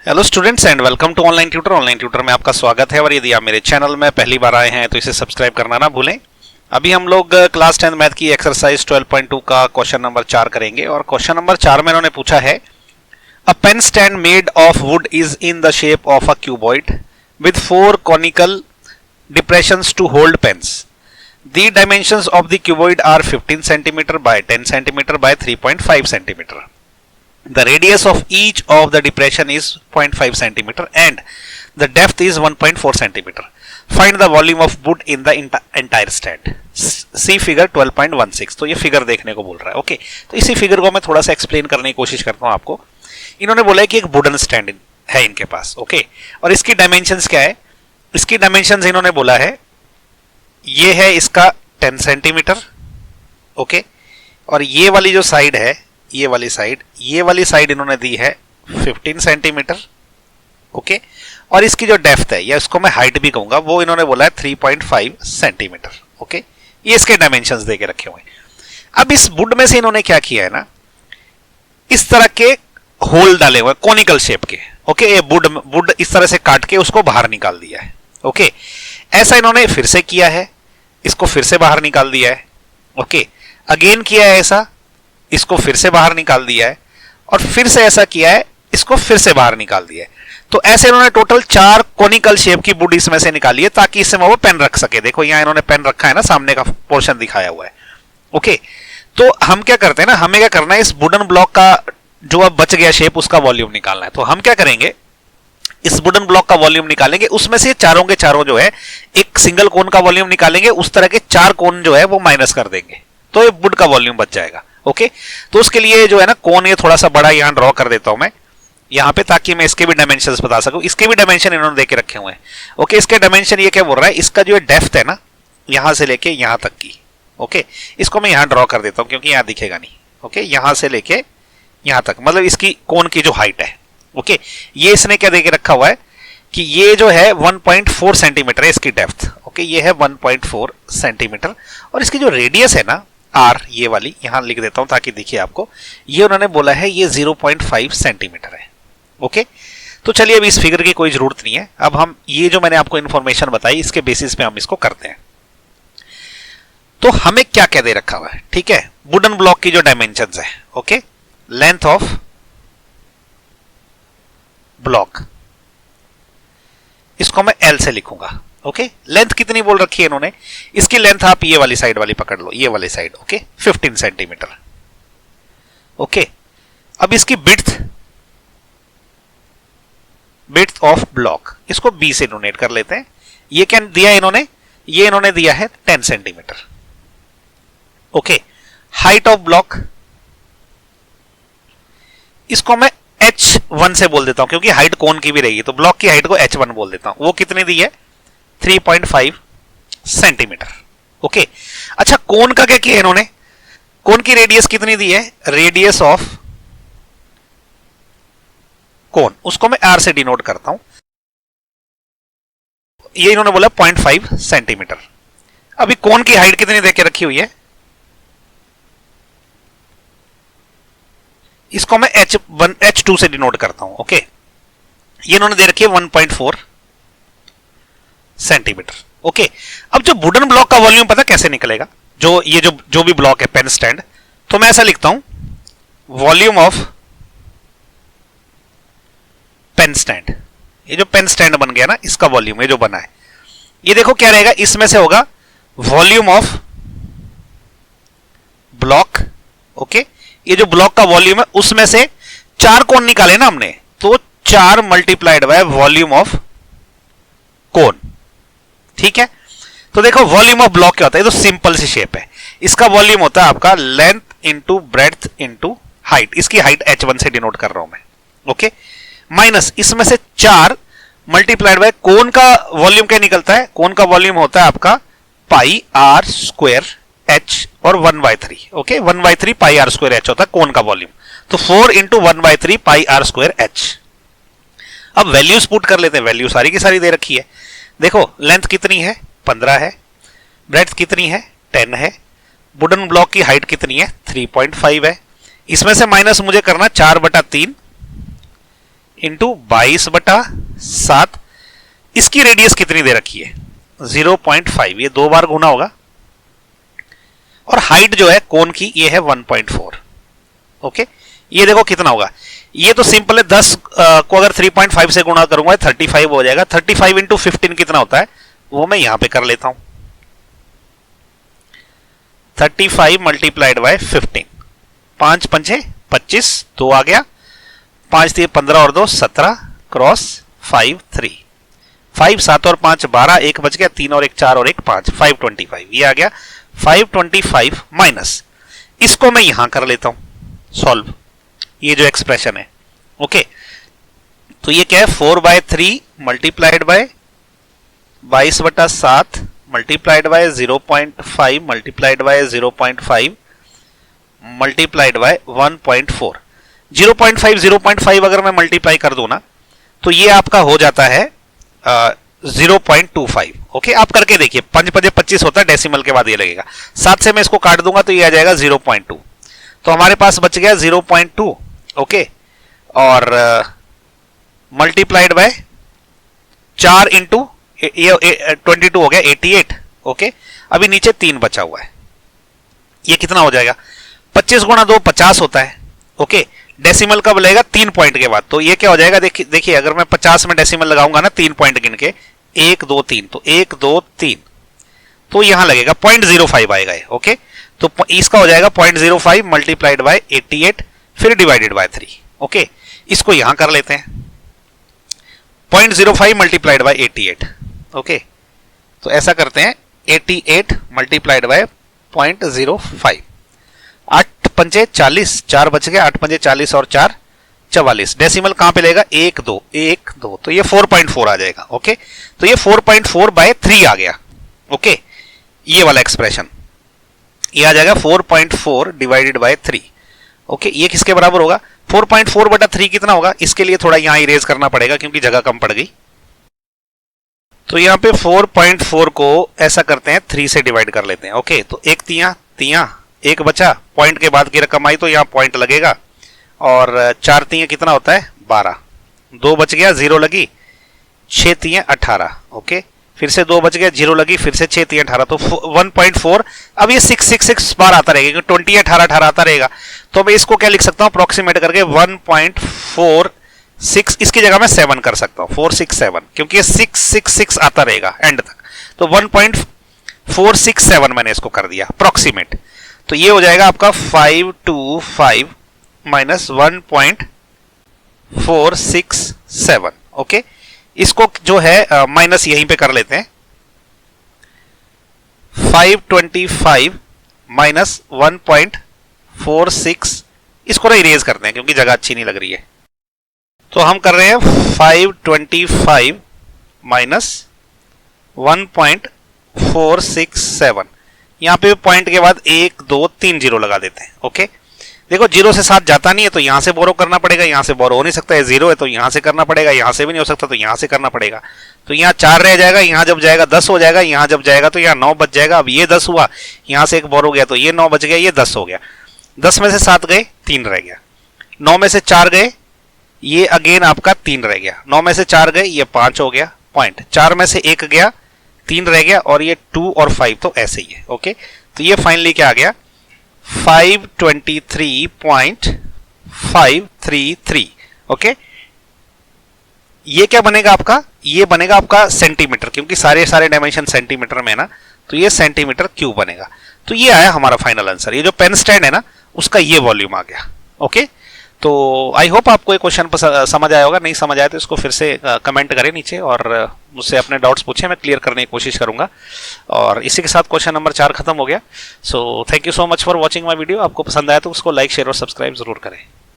Hello students and welcome to online tutor. Online tutor में आपका स्वागत है और यदि आप मेरे चैनल में पहली बार आए हैं तो इसे सब्सक्राइब करना ना भूलें। अभी हम लोग क्लास 10 मैथ की एक्सरसाइज 12.2 का क्वेश्चन नंबर 4 करेंगे और क्वेश्चन नंबर 4 में इन्होंने पूछा है a pen stand made of wood is in the shape of a cuboid with 4 conical depressions to hold pens. The dimensions of the cuboid are 15 cm by 10 cm by 3.5 cm. The radius of each of the depression is 0.5 cm and the depth is 1.4 cm. Find the volume of wood in the entire stand. See figure 12.16. तो ये figure देखने को बोल रहा है। Okay, तो इसी figure को मैं थोड़ा सा एक्सप्लेन करने की कोशिश करता हूँ आपको। इन्होंने बोला है कि एक वुडन स्टैंड है इनके पास। ओके, और इसकी डायमेंशंस क्या है? इसकी डायमेंशंस इन्होंने बोला है ये है इसका 10 सेंटीमीटर। ओके, और ये वाली जो साइड है ये वाली साइड इन्होंने दी है 15 सेंटीमीटर। ओके, और इसकी जो डेप्थ है या इसको मैं हाइट भी कहूंगा वो इन्होंने बोला है 3.5 सेंटीमीटर। ओके, ये इसके डायमेंशंस देके रखे हुए हैं। अब इस वुड में से इन्होंने क्या किया है ना, इस तरह के होल डाले हुए कॉनिकल शेप के। ओके, ये वुड इस तरह से काट के उसको बाहर निकाल दिया है। ओके, ऐसा इन्होंने फिर से किया है, इसको फिर से बाहर निकाल दिया है। ओके, अगेन किया है ऐसा, इसको फिर से बाहर निकाल दिया है और फिर से ऐसा किया है, इसको फिर से बाहर निकाल दिया है। तो ऐसे इन्होंने टोटल 4 कोनिकल शेप की वुड इसमें से निकाली है ताकि इसमें वो पेन रख सके। देखो यहां इन्होंने पेन रखा है ना, सामने का पोर्शन दिखाया हुआ है। ओके, तो हम क्या करते हैं ना, हमें क्या करना है, इस वुडन ब्लॉक का जो अब बच गया शेप उसका वॉल्यूम निकालना है। तो हम क्या करेंगे, इस वुडन ब्लॉक का वॉल्यूम निकालेंगे, उसमें से चारों के चारों जो है एक सिंगल कोन का वॉल्यूम निकालेंगे, उस तरह के 4 कोन जो है वो माइनस कर देंगे तो ये वुड का वॉल्यूम बच जाएगा। ओके, तो उसके लिए जो है ना कोन ये थोड़ा सा बड़ा यहां ड्रॉ कर देता हूं मैं यहां पे, ताकि मैं इसके भी डायमेंशंस बता सकूं। इसके भी डायमेंशन इन्होंने देके रखे हुए हैं। ओके, इसके डायमेंशन ये क्या बोल रहा है, इसका जो डेप्थ है ना यहां से लेके यहां तक की। ओके, इसको मैं यहां ड्रॉ कर देता हूं क्योंकि यहां दिखेगा नहीं। ओके, यहां से लेके यहां तक मतलब इसकी कोन की जो हाइट है। ओके, ये इसने क्या देके रखा हुआ है कि ये जो है 1.4 सेंटीमीटर है इसकी डेप्थ। ओके, ये है 1.4 सेंटीमीटर और इसकी जो रेडियस है ना आर, ये वाली यहां लिख देता हूं ताकि दिखे आपको, ये उन्होंने बोला है ये 0.5 सेंटीमीटर है। ओके, तो चलिए अब इस फिगर की कोई जरूरत नहीं है। अब हम ये जो मैंने आपको इंफॉर्मेशन बताई इसके बेसिस पे हम इसको करते हैं। तो हमें क्या क्या दे रखा हुआ है, ठीक है, वुडन ब्लॉक की जो डायमेंशंस है। ओके, लेंथ ऑफ ब्लॉक, इसको मैं L से लिखूंगा। ओके, लेंथ कितनी बोल रखी है इन्होंने, इसकी लेंथ आप ये वाली साइड वाली पकड़ लो, ये वाली साइड। Okay, 15 centimetre. ओके, अब इसकी विड्थ ऑफ ब्लॉक, इसको B से डोनेट कर लेते हैं। ये क्या दिया इन्होंने, ये इन्होंने दिया है 10 centimetre. Okay, height of block, इसको मैं H1 से बोल देता हूं क्योंकि हाइट कोन की भी रहेगी तो ब्लॉक की हाइट को H1 बोल देता हूं। वो कितनी दी है, 3.5 सेंटीमीटर। ओके, अच्छा कोन का क्या किया इन्होंने, कोन की रेडियस कितनी दी है, रेडियस ऑफ कोन, उसको मैं R से डिनोट करता हूं। ये इन्होंने बोला 0.5 सेंटीमीटर। अभी कोन की हाइट कितनी देके रखी हुई है, इसको मैं H2 से डिनोट करता हूं। ओके, ये इन्होंने दे रखी है 1.4 सेंटीमीटर। ओके, अब जो वुडन ब्लॉक का वॉल्यूम पता कैसे निकलेगा, जो भी ब्लॉक है पेन स्टैंड, तो मैं ऐसा लिखता हूं वॉल्यूम ऑफ पेन स्टैंड। ये जो पेन स्टैंड बन गया ना इसका वॉल्यूम, ये जो बना है, ये देखो क्या रहेगा, इसमें से होगा वॉल्यूम ऑफ ब्लॉक। ओके, ये जो ब्लॉक का वॉल्यूम है उसमें से 4 कोन निकाले ना हमने, तो 4 multiplied by volume of cone. ठीक है, तो देखो वॉल्यूम ऑफ ब्लॉक क्या होता है, ये तो सिंपल सी शेप है, इसका वॉल्यूम होता है आपका length into breadth into height. इसकी हाइट H1 से डिनोट कर रहा हूं मैं। ओके, माइनस इसमें से 4 मल्टीप्लाइड बाय कोन का वॉल्यूम क्या निकलता है, कोन का वॉल्यूम होता है आपका पाई आर स्क्वायर H और 1/3। Okay, 1/3 pi r square H होता है कोन का वॉल्यूम, तो 4 into 1/3 pi r square H। अब वैल्यूज पुट कर लेते हैं, वैल्यू सारी की सारी दे रखी है। देखो लेंथ कितनी है, 15 है, ब्रेड्थ कितनी है, 10 है, वुडन ब्लॉक की हाइट कितनी है, 3.5 है। इसमें से माइनस मुझे करना 4/3 इंटू 22/7। इसकी रेडियस कितनी दे रखी है 0.5, ये 2 बार गुना होगा। और हाइट जो है कोन की ये है 1.4। ओके, ये देखो कितना होगा, ये तो सिंपल है, 10 को अगर 3.5 से गुणा करूंगा 35 हो जाएगा। 35 इंटू 15 कितना होता है वो मैं यहां पे कर लेता हूं, 35 मल्टीप्लाइड बाय 15, 5 पंचे 25, 2 आ गया, 5 दिए 15 और 2 17, क्रॉस 5 3, 5 7 और 5 12, 1 बच गया, 3 और 1 4 और 1 5, 525 ये आ गया। 525 माइनस इसको मैं यहां कर लेता हूं सॉल्व, ये जो एक्सप्रेशन है। ओके, तो ये क्या है 4/3 multiplied by 22/7 multiplied by 0.5 multiplied by 0.5 multiplied by 1.4। 0.5 अगर मैं मल्टीप्लाई कर दूं ना तो ये आपका हो जाता है 0.25। ओके, आप करके देखिए, 5 5 25 होता है, डेसिमल के बाद ये लगेगा। 7 से मैं इसको काट दूंगा तो ये आ जाएगा 0.2, तो हमारे पास बच गया 0.2। ओके, और मल्टीप्लाइड बाय 4 इंटू 22 हो गया 88। ओके, अभी नीचे 3 बचा हुआ है, ये कितना हो जाएगा 25 गुणा 2 50 होता है। ओके, डेसिमल कब लगेगा 3 पॉइंट के बाद, तो ये क्या हो जाएगा देखिए अगर मैं 50 में डेसिमल लगाऊंगा ना 3 पॉइंट गिन के 1 2 3, तो 1 2 3, तो यहां लगेगा 0.05 आएगा ये। ओके, तो इसका हो जाएगा 0.05 मल्टीप्लाइड बाय 88 फिर डिवाइडेड बाय 3। ओके, इसको यहां कर लेते हैं 0.05 मल्टीप्लाइड बाय 88। ओके, तो ऐसा करते हैं 88 मल्टीप्लाइड बाय 0.05, 8 पंचे 40, 4 बच गया, 8 पंचे 40 और 4 44, डेसिमल कहां पे लेगा 1 2 1 2, तो ये 4.4 आ जाएगा। ओके, तो ये 4.4 बाय 3 आ गया। ओके, ये वाला एक्सप्रेशन ये आ जाएगा 4.4 डिवाइडेड बाय 3। ओके, ये किसके बराबर होगा 4.4 बटा 3 कितना होगा, इसके लिए थोड़ा यहां इरेज करना पड़ेगा क्योंकि जगह कम पड़ गई। तो यहां पे 4.4 को ऐसा करते हैं 3 से डिवाइड कर लेते हैं। ओके, तो 1 तियां 1 बचा, पॉइंट के बाद की रकम आई तो यहां पॉइंट लगेगा, और 4 तियां कितना होता है 12, 2 बच गया 0 लगी, 6 तियां 18। ओके, फिर से 2 बच गया 0 लगी, फिर से 6 तियां 18, तो 1.4। अब ये 6 6 6 बार आता रहेगा, 20 18 18 आता रहेगा, तो मैं इसको क्या लिख सकता हूं अप्रोक्सीमेट करके 1.46, इसकी जगह मैं 7 कर सकता हूं 467, क्योंकि ये 6 6 6 आता रहेगा एंड तक, तो 1.467 मैंने इसको कर दिया अप्रोक्सीमेट। तो ये हो जाएगा आपका 525 माइनस 1.467। ओके, इसको जो है माइनस यहीं पे कर लेते हैं, 525 माइनस 1.46, इसको ना इरेज करते हैं क्योंकि जगह अच्छी नहीं लग रही है। तो हम कर रहे हैं 525 माइनस 1.467, यहां पे पॉइंट के बाद 1 2 3 जीरो लगा देते हैं। ओके, देखो 0 से 7 जाता नहीं है, तो यहां से बोरो करना पड़ेगा, यहां से बोरो हो नहीं सकता है, 0 है तो यहां से करना पड़ेगा, यहां से भी नहीं हो सकता तो यहां से करना पड़ेगा, तो यहां 4 रह जाएगा, यहां जब जाएगा 10 हो जाएगा, यहां जब जाएगा तो यहां 9 बच जाएगा। अब ये 10 हुआ, यहां से एक बोरो गया तो ये 9 बच गया, ये 10 हो गया। 10 में से 7 गए 3 रह गया, 9 में से 4 गए ये अगेन आपका 3 रह गया, 9 में से 4 गए ये 5 हो गया पॉइंट, 4 में से 1 गया 3 रह गया, और ये 2 और 5 तो ऐसे ही है। ओके, तो ये फाइनली क्या आ गया 523.533। ओके, ये क्या बनेगा आपका, ये बनेगा आपका सेंटीमीटर, क्योंकि सारे डायमेंशन सेंटीमीटर में है ना, तो ये सेंटीमीटर क्यूब बनेगा। तो ये आया हमारा फाइनल आंसर, ये जो पेन स्टैंड है ना उसका ये वॉल्यूम आ गया। ओके, तो आई होप आपको ये क्वेश्चन समझ आया होगा, नहीं समझ आया तो इसको फिर से कमेंट करें नीचे और मुझसे अपने डाउट्स पूछें, मैं क्लियर करने की कोशिश करूंगा। और इसी के साथ क्वेश्चन नंबर 4 खत्म हो गया। So thank you so much for watching my video. आपको पसंद आया तो उसको लाइक शेयर और सब्सक्राइब जरूर करें।